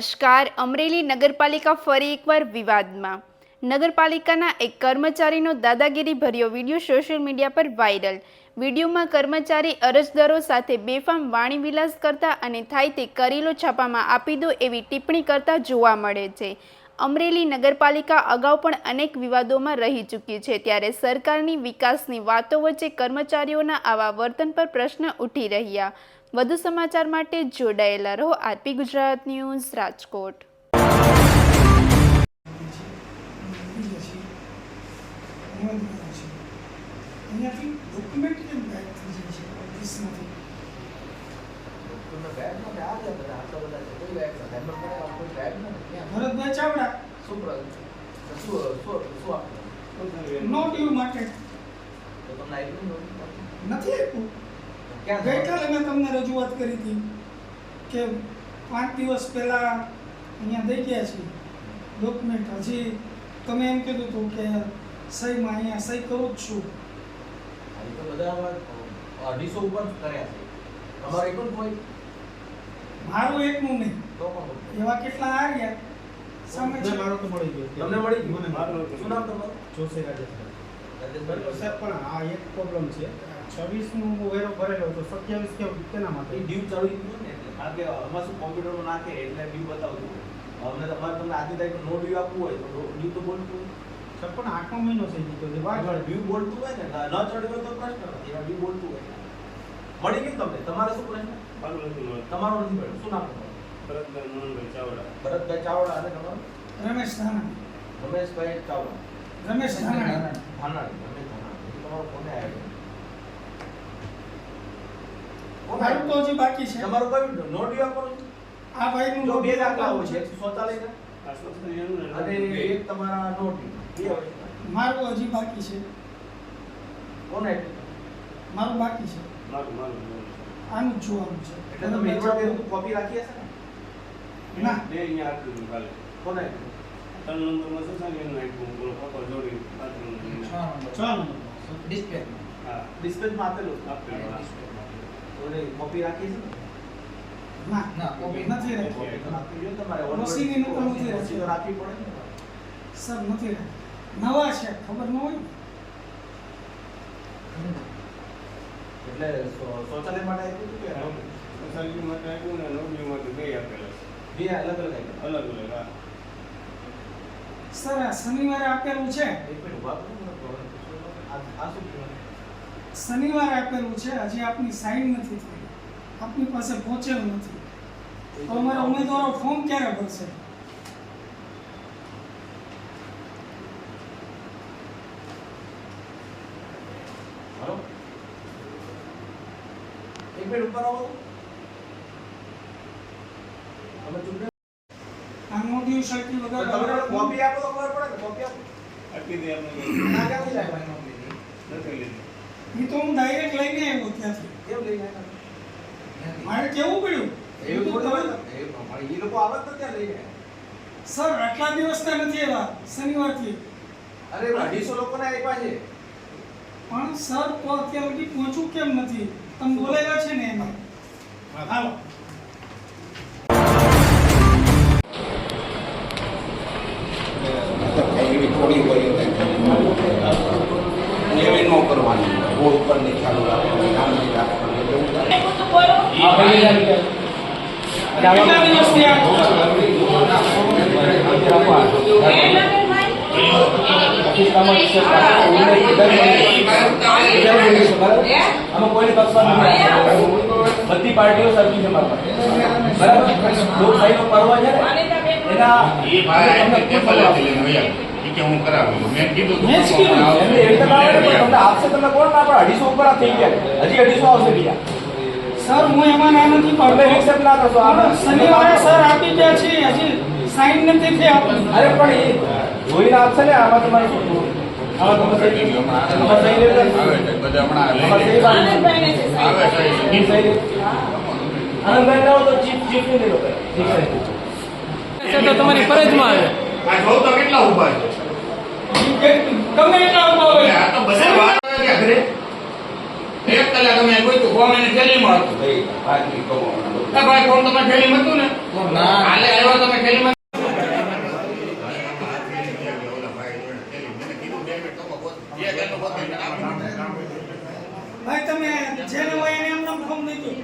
નમસ્કાર. અમરેલી નગરપાલિકા ફરી એકવાર વિવાદમાં. નગરપાલિકાના એક કર્મચારીનો દાદાગીરી ભર્યો વિડીયો સોશિયલ મીડિયા પર વાયરલ. વિડીયોમાં કર્મચારી અરજદારો સાથે બેફામ વાણીવિલાસ કરતા અને થાય તે કરેલો છાપામાં આપી દો એવી ટિપ્પણી કરતા જોવા મળે છે. અમરેલી નગરપાલિકા અગાઉ પણ અનેક વિવાદોમાં રહી ચૂકી છે, ત્યારે સરકારની વિકાસની વાતો વચ્ચે કર્મચારીઓના આવા વર્તન પર પ્રશ્ન ઉઠી રહ્યા. વધુ સમાચાર માટે જોડાયેલા રહો. RP Gujarat news, Rajkot. Bharatbhai Chavda no due માટે નથી આપ્યું. ગઈકાલે મેં તમને રજૂઆત કરી હતી કે 5 દિવસ પહેલા અહીંયા દઈ ગયા છે ડોક્યુમેન્ટ. હજી તમે એમ કીધું હતું કે સહીમાં અહીંયા સહી કરું જ છું. મારું એકનું નહીં, એવા કેટલા આવ્યા સામે છે. મારો તો મળી ગયો. તમને મળી ગયું? મને મારું શું નામ તમારું? જોશે રાજેશભાઈ. સાહેબ પણ આ એક પ્રોબ્લેમ છે. 26 નું વેરો ભરેલો તો 27 કેના માટે ડ્યુ ચાલુ થયું ને, કારણ કે આમાં શું કોમ્પ્યુટરમાં નાખે એટલે ડ્યુ બતાવતું અમને. તમારે તમને આજની તારીખ નો ડ્યુ આપવું હોય તો ડ્યુ તો બોલતું સર પણ 8મો મહિનો થઈ ગયો છે. ડ્યુ બોલતું હોય ને, ન ચડ્યું હોય તો પ્રશ્ન નથી. એમાં ડ્યુ બોલતું હોય મળી ગયું તમને. તમારે શું પ્રશ્ન? તમારો નથી મળ્યો. શું નામ તમારું? ભરતભાઈ મોહનભાઈ ચાવડા. ભરતભાઈ ચાવડા. અને તમારું? રમેશ ધાના. રમેશભાઈ ચાવડા. રમેશ ધાના. ધાનાણી. રમેશ ધાનાણી. તમારો કોને આવ્યો? મારું તો હજી બાકી છે. તમારું કયું નો ડ્યુ આપવાનું છે? આ ભાઈનું જો બે દાખલા હોય છે, એક શૌચાલય આશ્વાસન એનું ને અને એક તમારા નો ડ્યુ. બે હોય. મારું હજી બાકી છે. કોને? મારું બાકી છે. મારું આનું જ જોવાનું છે. એટલે તમે એડવર્ટાઇઝ કોપી રાખી હશે ને? ના, બે અહીંયા આપ્યું કાલે. કોને? 3 નંબરમાં સોસાયટીનું આપ્યું. બોલો ફોટો જોડી 5 નંબર. 6 number display. હા, ડિસ્પ્લેમાં આપેલું. આપેલું. તો એ કોપી રાખી છે ને? ના કોપી નથી રાખી. કોપી તો રાખવી જોઈએ તમારે. રસીદની નકલ નથી રાખી. રસીદ રાખવી પડે ને. સર નથી રાખી. નવા છે, ખબર ન હોય. એટલે શૌચાલય માટે આપ્યું હતું કે સોસાયટી માટે આપ્યું ને નોકરી માટે બે આપેલા છે. બે અલગ અલગ આપ્યા? અલગ અલગ. હા, સર આ શનિવારે આપેલું છે. એક મિનિટ ઉભા કરો ને. આ શું કહેવાય? શનિવારે આપેલું છે, હજી આપની સાઈન નથી થઈ, આપની પાસે પહોંચેલું નથી. તો અમારા ઉમેદવારો ફોર્મ ક્યારે ભરશે? હાલો, એક મિનિટ ઉપર આવો. તમે ચૂપ આ નો ડ્યુ સર્ટી વગર તમે કોપી આપો તો ખબર પડે ને. કોપી આપો. આપી દે અમને. ના ક્યાંથી લાવ્યા ભાઈ કોપી? નથી લીધી. એ તો હું ડાયરેક્ટ લઈને આવ્યો ત્યાંથી. કેમ લઈને આવ્યા? મારે કેવું પડ્યું એવું તો થોડું તમે- હોય. એ લોકો આવે તો ત્યાં લઈને આવ્યા. સર આટલા દિવસના નથી આવ્યા શનિવારથી. અરે 250 લોકોને આપ્યા છે. પણ સર તો અત્યાર સુધી પહોંચું કેમ નથી? તમે બોલેલા છે ને એમાં. હાલો. થોડી હોય એવી ન કરવાની. બોર્ડ ઉપર ની ચાલુ રાખવાની, નામ નહીં રાખવાની. કેટલા દિવસથી આ બધી પાર્ટીઓ સરખી છે મારા બરાબર. લોકશાહીનો પર્વ છે ને એના હું કરાવું મેં કીધું મેં જ કીધું. એવી રીતે ના આવે ને, પણ તમને આપશે તમને કોણ ના પડે? 250 ઉપર આ થઈ ગયા, હજી 250 આવશે બીજા. સર હું એમાં ના નથી તમે પડતો. એક્સેપ્ટ ના કરશો. પણ શનિવારે સર આપી ગયા છે, હજી સાઈન નથી થઈ આપણી. અરે પણ એ જોઈને આપશે ને. આમાં તમારે શું જોવું? આમાં તમે સહી લેવી છે. બધા હમણાં આમાં સહી બાકી. સહી લેવી. આનંદભાઈ ના હોય તો ચીફ નહીં લેવો તો તમારી ફરજમાં આવે. આ જોઉં તો કેટલા ઉભા છે. ગમે એટલા ઉભા હોય. આ તો બધા વાત છે ઘરે. એક કલાક અમે કોઈ તો ફોર્મ એને થેલીમાં હતું. ભાઈ, આજની કહો હમણાં બધું. ભાઈ ફોર્મ તમારી થેલીમાં હતું ને કાલે આવ્યો તમે ખેલીમાં ભાઈ તમે જેને હોય એને એમ નામ ફોન નહીં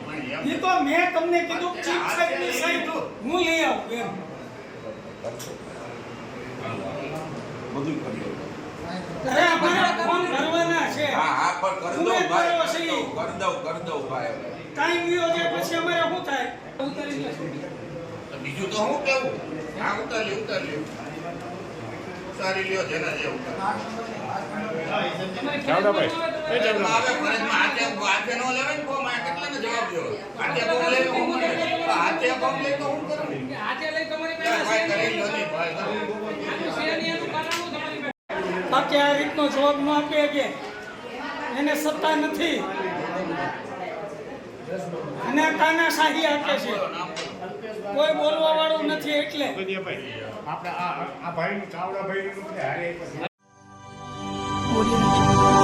એ તો મેં તમને કીધું ચીફ સાહેબની સહી હું લઈ આવું એમ અરે અમારા ફોન ભરવાના છે હા પણ કરી તમે દઉં ભાઈ કરો સહી. કરી દઉં ભાઈ ટાઈમ ગયો છે પછી અમારે શું થાય ઉતારી લેશું. બીજું તો હું કેવું હા ઉતારી સારી લ્યો જેના જે બાકી આ રીતનો જવાબ ન આપે કે એને સત્તા નથી અને તાનાશાહી આપે છે કોઈ બોલવા વાળું નથી એટલે આપણે આ ભાઈ ચાવડા ભાઈ Audio Jungle.